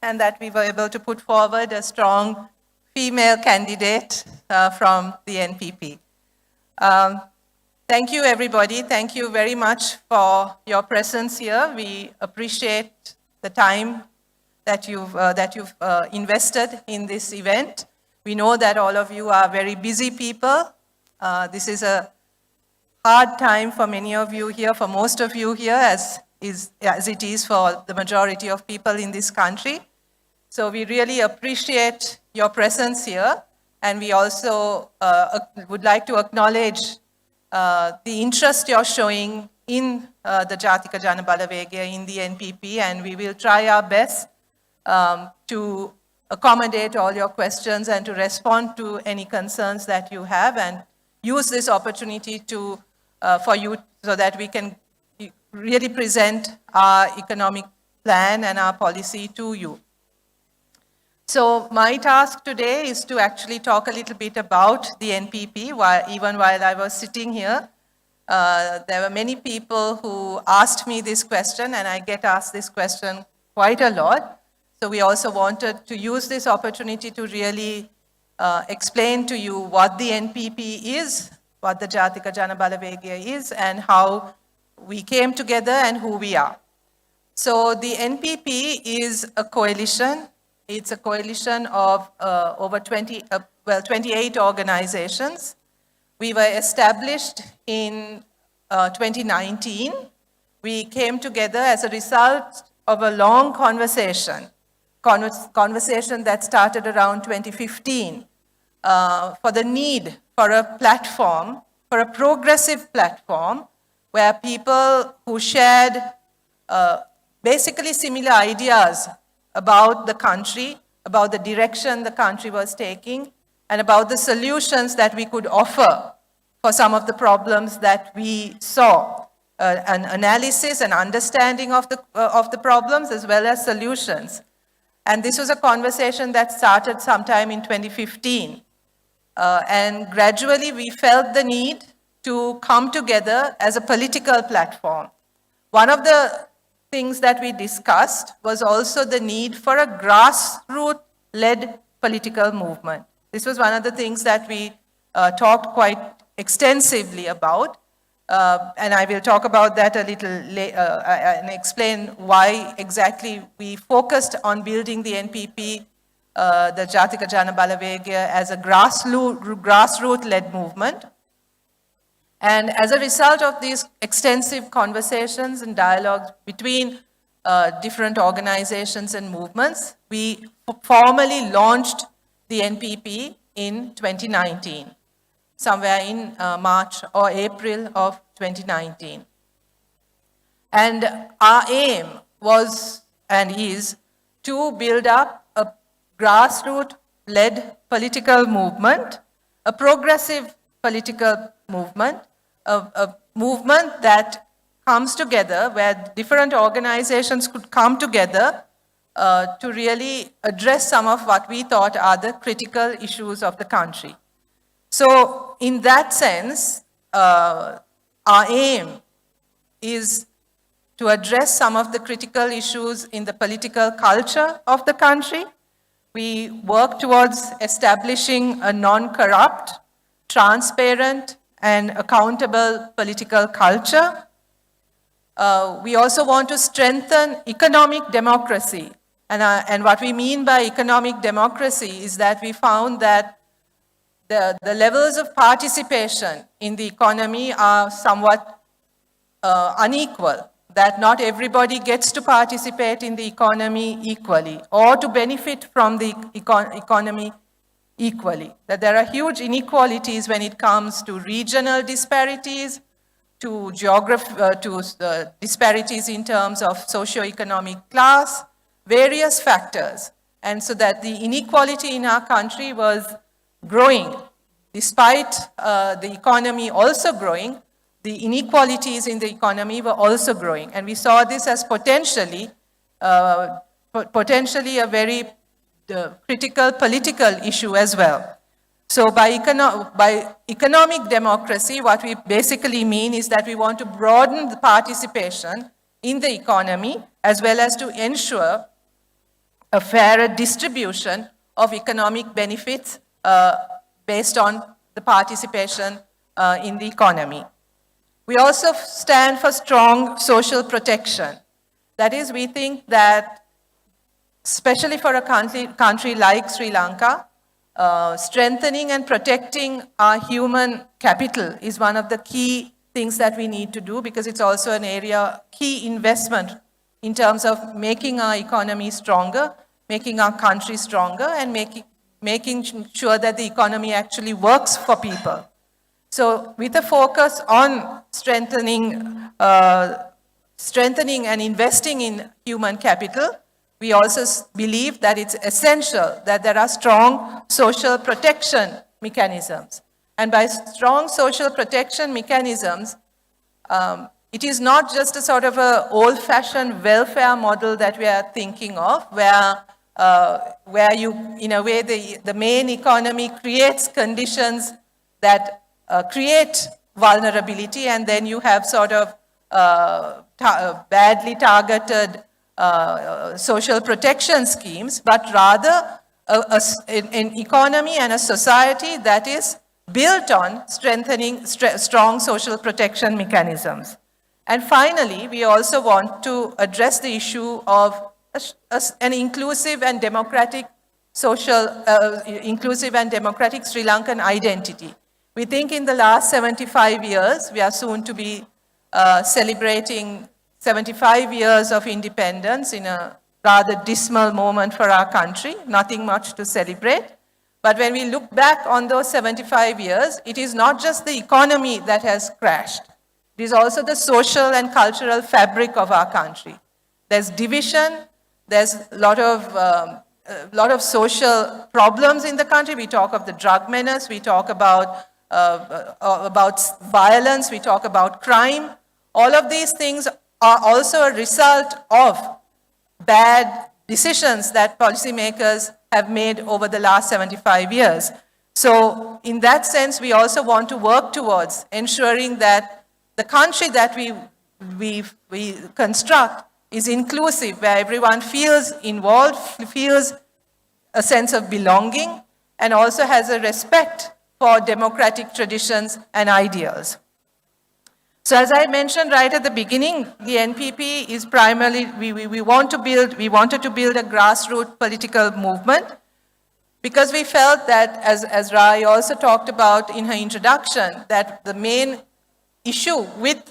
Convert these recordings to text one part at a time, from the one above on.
and that we were able to put forward a strong female candidate from the NPP. Thank you, everybody. Thank you very much for your presence here. We appreciate the time that you've invested in this event. We know that all of you are very busy people. This is a hard time for many of you here, for most of you here, as it is for the majority of people in this country. So we really appreciate your presence here, and we also would like to acknowledge the interest you're showing in the Jatika Jana Balawegaya, in the NPP, and we will try our best to accommodate all your questions and to respond to any concerns that you have, and use this opportunity to for you so that we can really present our economic plan and our policy to you. So my task today is to actually talk a little bit about the NPP. Even while I was sitting here, there were many people who asked me this question, and I get asked this question quite a lot. So we also wanted to use this opportunity to really explain to you what the NPP is, what the Jatika Jana Balawegaya is, and how we came together and who we are. So the NPP is a coalition. It's a coalition of over 28 organizations. We were established in 2019. We came together as a result of a long conversation that started around 2015 for the need for a platform, for a progressive platform, where people who shared basically similar ideas about the country, about the direction the country was taking, and about the solutions that we could offer for some of the problems that we saw. An analysis and understanding of the problems as well as solutions. And this was a conversation that started sometime in 2015. And gradually we felt the need to come together as a political platform. One of the things that we discussed was also the need for a grassroots-led political movement. This was one of the things that we talked quite extensively about. And I will talk about that a little later and explain why exactly we focused on building the NPP, the Jatika Jana Balawegaya, as a grassroots-led movement. And as a result of these extensive conversations and dialogues between different organizations and movements, we formally launched the NPP in 2019. Somewhere in March or April of 2019. And our aim was and is to build up a grassroots-led political movement, a progressive political movement, a movement that comes together, where different organizations could come together to really address some of what we thought are the critical issues of the country. So in that sense, our aim is to address some of the critical issues in the political culture of the country. We work towards establishing a non-corrupt, transparent, and accountable political culture. We also want to strengthen economic democracy. And what we mean by economic democracy is that we found that the levels of participation in the economy are somewhat unequal, that not everybody gets to participate in the economy equally or to benefit from the economy equally, that there are huge inequalities when it comes to regional disparities, to disparities in terms of socioeconomic class, various factors. And so that the inequality in our country was growing. Despite the economy also growing, the inequalities in the economy were also growing. And we saw this as potentially a very critical political issue as well. So by economic democracy, what we basically mean is that we want to broaden the participation in the economy as well as to ensure a fairer distribution of economic benefits based on the participation in the economy. We also stand for strong social protection. That is, we think that, especially for a country like Sri Lanka, strengthening and protecting our human capital is one of the key things that we need to do, because it's also an area, key investment in terms of making our economy stronger, making our country stronger, and making sure that the economy actually works for people. So with a focus on strengthening and investing in human capital, we also believe that it's essential that there are strong social protection mechanisms. And by strong social protection mechanisms, it is not just a sort of a old-fashioned welfare model that we are thinking of, where you, in a way, the main economy creates conditions that create vulnerability, and then you have sort of badly targeted social protection schemes, but rather an economy and a society that is built on strengthening strong social protection mechanisms. And finally, we also want to address the issue of an inclusive and democratic inclusive and democratic Sri Lankan identity. We think in the last 75 years, we are soon to be celebrating 75 years of independence in a rather dismal moment for our country, nothing much to celebrate. But when we look back on those 75 years, it is not just the economy that has crashed. It is also the social and cultural fabric of our country. There's division, there's a lot of social problems in the country. We talk of the drug menace, we talk about violence, we talk about crime. All of these things are also a result of bad decisions that policymakers have made over the last 75 years. So in that sense, we also want to work towards ensuring that the country that we construct is inclusive, where everyone feels involved, feels a sense of belonging, and also has a respect for democratic traditions and ideals. So as I mentioned right at the beginning, the NPP is primarily, we wanted to build a grassroots political movement, because we felt that, as Rai also talked about in her introduction, that the main issue with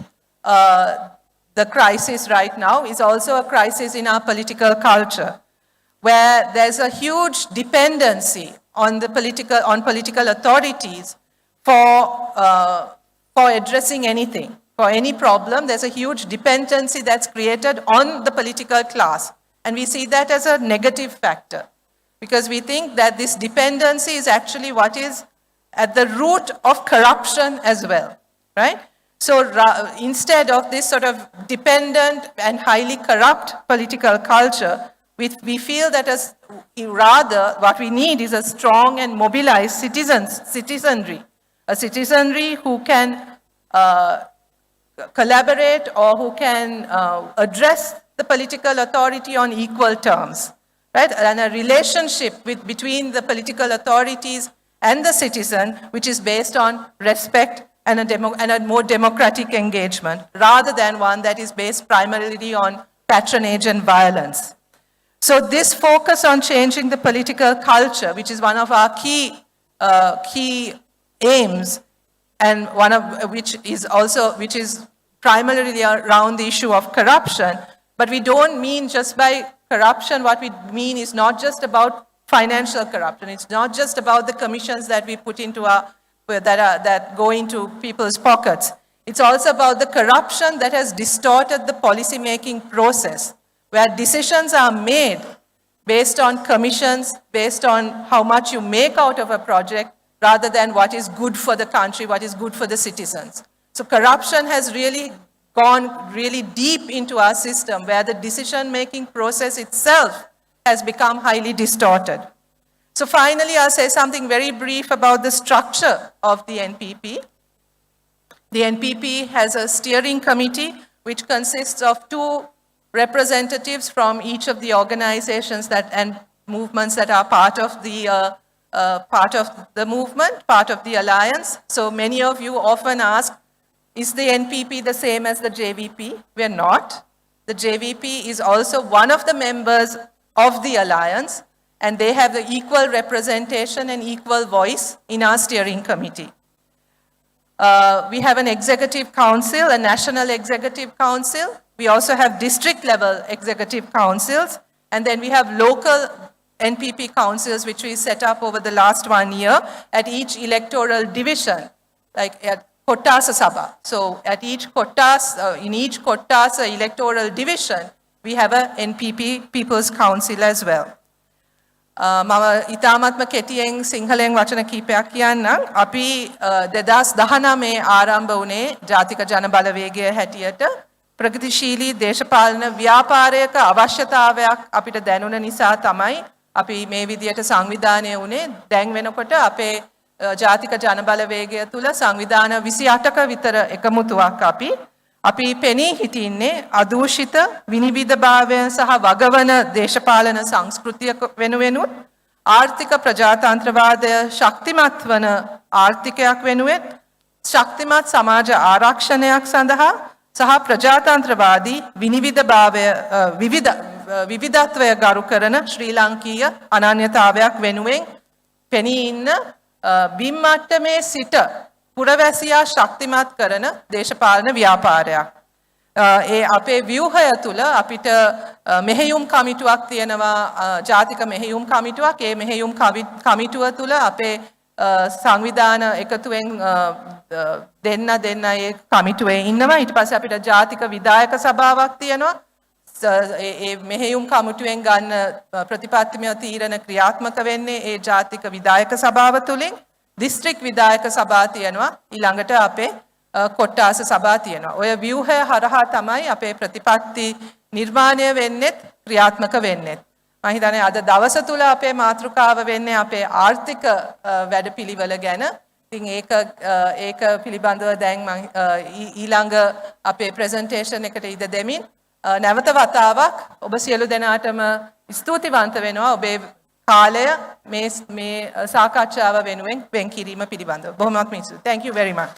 the crisis right now is also a crisis in our political culture, where there's a huge dependency on political authorities for addressing anything. For any problem, there's a huge dependency that's created on the political class. And we see that as a negative factor, because we think that this dependency is actually what is at the root of corruption as well, right? So instead of this sort of dependent and highly corrupt political culture, we feel that rather what we need is a strong and mobilized citizenry, a citizenry who can collaborate or who can address the political authority on equal terms, right? And a relationship between the political authorities and the citizen, which is based on respect and a more democratic engagement, rather than one that is based primarily on patronage and violence. So this focus on changing the political culture, which is one of our key aims, and one of which is primarily around the issue of corruption. But we don't mean just by corruption, what we mean is not just about financial corruption. It's not just about the commissions that we put into that go into people's pockets. It's also about the corruption that has distorted the policy-making process, where decisions are made based on commissions, based on how much you make out of a project, rather than what is good for the country, what is good for the citizens. So corruption has really gone really deep into our system, where the decision-making process itself has become highly distorted. So finally, I'll say something very brief about the structure of the NPP. The NPP has a steering committee which consists of two representatives from each of the organizations that and movements that are part of the movement, part of the alliance. So many of you often ask, is the NPP the same as the JVP? We're not. The JVP is also one of the members of the alliance, and they have the equal representation and equal voice in our steering committee. We have an executive council, a national executive council. We also have district level executive councils. And then we have local NPP councils, which we set up over the last 1 year at each electoral division, like at Kottasa Sabha. So at each Kottasa, in each Kottasa electoral division, we have a NPP People's Council as well. මම ඉතාමත්ම කෙටියෙන් සිංහලෙන් වචන කීපයක් කියන්නම්. අපි 2019 ආරම්භ වුණේ ජාතික ජනබලවේගය හැටියට ප්‍රගතිශීලී දේශපාලන ව්‍යාපාරයක අවශ්‍යතාවයක් අපිට දැනුන නිසා තමයි අපි මේ විදියට සංවිධානය වුණේ. දැන් වෙනකොට අපේ ජාතික ජනබලවේගය තුල සංවිධාන 28ක විතර එකමුතුවක් අපි පෙනී හිටින්නේ අදූෂිත විනිවිදභාවය සහ වගවන දේශපාලන සංස්කෘතිය වෙනුවෙනුත් ආර්ථික ප්‍රජාතන්ත්‍රවාදය ශක්තිමත් වන ආර්ථිකයක් වෙනුවෙන් ශක්තිමත් සමාජ ආරක්ෂණයක් සඳහා සහ ප්‍රජාතන්ත්‍රවාදී විනිවිදභාවය විවිධත්වය ගරු කරන ශ්‍රී ලාංකීය අනන්‍යතාවයක් වෙනුවෙන් පෙනී ඉන්න බිම් මට්ටමේ සිට පුරවැසියා ශක්තිමත් කරන දේශපාලන ව්‍යාපාරයක්. ඒ අපේ ව්‍යුහය තුල අපිට මෙහෙයුම් කමිටුවක් තියෙනවා, ජාතික මෙහෙයුම් කමිටුවක්. ඒ මෙහෙයුම් කමිටුව තුල අපේ සංවිධාන එකතුවෙන් දෙන්න ඒ කමිටුවේ ඉන්නවා. ඊට පස්සේ අපිට ජාතික විධායක සභාවක් තියෙනවා. ඒ මෙහෙයුම් කමිටුවෙන් ගන්න ප්‍රතිපත්තිමය තීරණ ක්‍රියාත්මක වෙන්නේ ඒ ජාතික විධායක සභාව තුලින්. දිස්ත්‍රික් විධායක සභා තියෙනවා, ඊළඟට අපේ කොට්ටාස සභා තියෙනවා. ඔය ව්‍යුහය හරහා තමයි අපේ ප්‍රතිපත්ති නිර්මාණය වෙන්නේ, ක්‍රියාත්මක වෙන්නේ. මම හිතන්නේ අද දවස තුල අපේ මාතෘකාව වෙන්නේ අපේ ආර්ථික වැඩපිළිවෙල ගැන. ඉතින් ඒක පිළිබඳව දැන් මම ඊළඟ අපේ ප්‍රසන්ටේෂන් එකට ඉඩ දෙමින් නැවත වතාවක් ඔබ සියලු දෙනාටම ස්තුතිවන්ත වෙනවා ඔබේ කාලය මේ සාකච්ඡාව වෙනුවෙන් වෙන් කිරීම පිළිබඳව. බොහොමත්ම ස්තුතියි. Thank you very much.